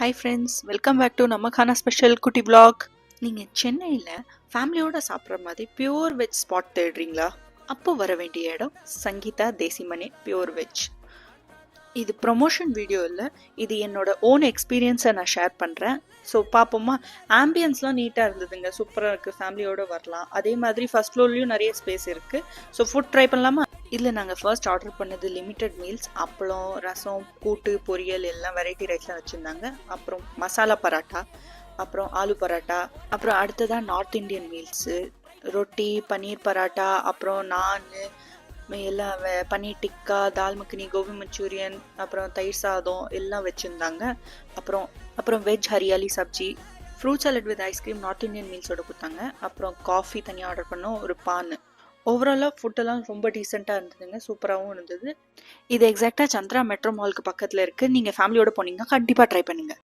Hi friends, welcome back to நமக்கான special குட்டி blog. நீங்கள் சென்னையில் ஃபேமிலியோடு சாப்பிட்ற மாதிரி பியூர் வெஜ் ஸ்பாட் தேடுறீங்களா? அப்போ வர வேண்டிய இடம் சங்கீதா தேசிமனே பியூர் வெஜ். இது ப்ரொமோஷன் வீடியோ இல்லை, இது என்னோட ஓன் எக்ஸ்பீரியன்ஸை நான் ஷேர் பண்ணுறேன். ஸோ பார்ப்போமா. ஆம்பியன்ஸ்லாம் நீட்டாக இருந்ததுங்க, சூப்பராக இருக்குது, ஃபேமிலியோடு வரலாம். அதே மாதிரி ஃபர்ஸ்ட் ஃப்ளோர்லேயும் நிறைய ஸ்பேஸ் இருக்குது. ஸோ ஃபுட் ட்ரை பண்ணலாமா? இதில் நாங்கள் ஃபர்ஸ்ட் ஆர்டர் பண்ணது லிமிட்டட் மீல்ஸ். அப்பளம், ரசம், கூட்டு, பொரியல் எல்லாம் வெரைட்டி ரைஸ்லாம் வச்சுருந்தாங்க. அப்புறம் மசாலா பராட்டா, அப்புறம் ஆலு பராட்டா, அப்புறம் அடுத்ததாக நார்த் இந்தியன் மீல்ஸு, ரொட்டி, பன்னீர் பராட்டா, அப்புறம் நான் எல்லாம் பன்னீர் டிக்கா, தால் மக்னி, கோபி மஞ்சூரியன், அப்புறம் தயிர் சாதம் எல்லாம் வச்சுருந்தாங்க. அப்புறம் veg hariyali sabzi, fruit salad with ice cream, north Indian மீல்ஸோட கொடுத்தாங்க. அப்புறம் காஃபி தனியாக ஆர்டர் பண்ணோம், ஒரு பான். ஓவராலாக ஃபுட்டெல்லாம் ரொம்ப டீசெண்டாக இருந்ததுங்க, சூப்பராகவும் இருந்தது. இது எக்ஸாக்டாக சந்திரா மெட்ரோ மாலுக்கு பக்கத்தில் இருக்குது. நீங்கள் ஃபேமிலியோடு போனீங்கன்னா கண்டிப்பாக ட்ரை பண்ணுங்கள்.